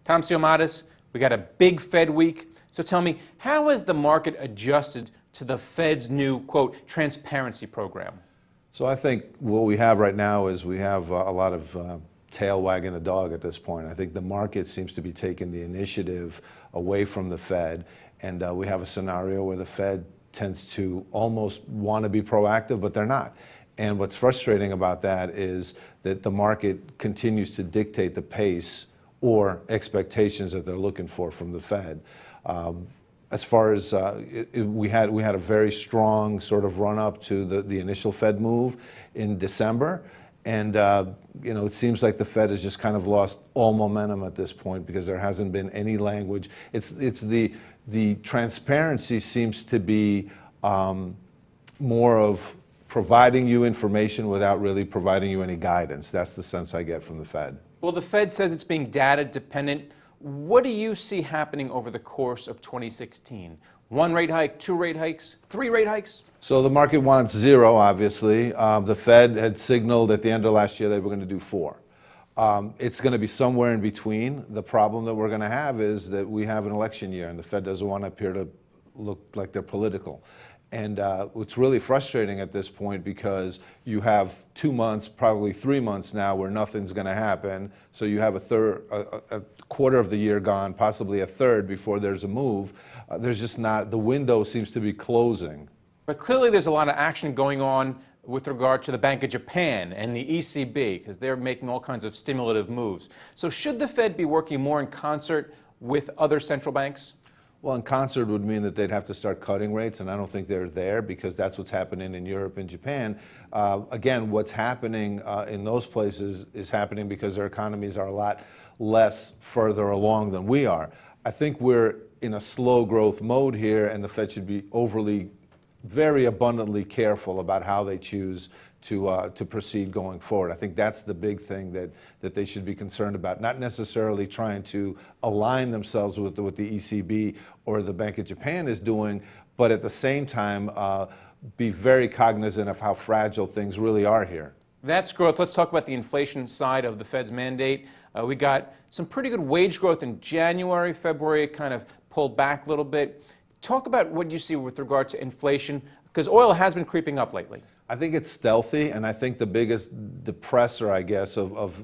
Tom Siomades, we got a big Fed week. So tell me, how has the market adjusted to the Fed's new, quote, transparency program? So I think what we have right now is we have a lot of tail wagging the dog at this point. I think the market seems to be taking the initiative away from the Fed, and we have a scenario where the Fed tends to almost want to be proactive, but they're not. And what's frustrating about that is that the market continues to dictate the pace or expectations that they're looking for from the Fed. As far as we had a very strong sort of run up to the initial Fed move in December, and it seems like the Fed has just kind of lost all momentum at this point because there hasn't been any language. It's the transparency seems to be more of providing you information without really providing you any guidance. That's the sense I get from the Fed. Well, the Fed says it's being data dependent. What do you see happening over the course of 2016? 1 rate hike, 2 rate hikes, 3 rate hikes? So the market wants 0, obviously. The Fed had signaled at the end of last year they were going to do 4. It's going to be somewhere in between. The problem that we're going to have is that we have an election year, and the Fed doesn't want to appear to look like they're political. And it's really frustrating at this point because you have 2 months, probably 3 months now where nothing's going to happen. So you have a quarter of the year gone, possibly a third before there's a move. There's just not, the window seems to be closing. But clearly there's a lot of action going on with regard to the Bank of Japan and the ECB because they're making all kinds of stimulative moves. So should the Fed be working more in concert with other central banks? Well, in concert would mean that they'd have to start cutting rates, and I don't think they're there because that's what's happening in Europe and Japan. Again, what's happening in those places is happening because their economies are a lot less further along than we are. I think we're in a slow growth mode here, and the Fed should be very abundantly careful about how they choose to proceed going forward. I think that's the big thing that they should be concerned about, not necessarily trying to align themselves with what the ECB or the Bank of Japan is doing, but at the same time be very cognizant of how fragile things really are here. That's growth. Let's talk about the inflation side of the Fed's mandate. We got some pretty good wage growth in January. February it kind of pulled back a little bit. Talk about what you see with regard to inflation, because oil has been creeping up lately. I think it's stealthy, and I think the biggest depressor, I guess, of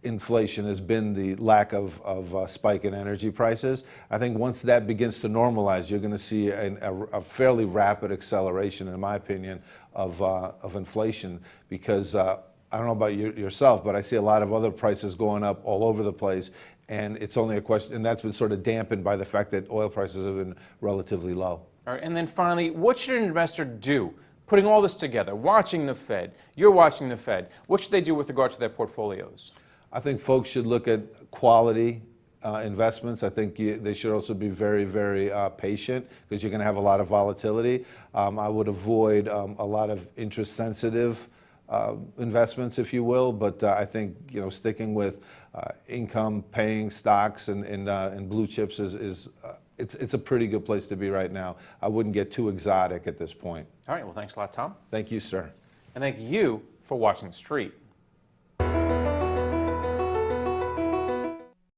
inflation has been the lack of spike in energy prices. I think once that begins to normalize, you're going to see a fairly rapid acceleration, in my opinion, of inflation, because I don't know about yourself, but I see a lot of other prices going up all over the place, and it's only a question, and that's been sort of dampened by the fact that oil prices have been relatively low. All right, and then finally, what should an investor do? Putting all this together, watching the Fed, you're watching the Fed, what should they do with regard to their portfolios? I think folks should look at quality investments. I think they should also be very, very patient because you're going to have a lot of volatility. I would avoid a lot of interest-sensitive investments, if you will, but I think sticking with income-paying stocks and blue chips it's a pretty good place to be right now. I wouldn't get too exotic at this point. All right, well, thanks a lot, Tom. Thank you, sir. And thank you for watching The Street.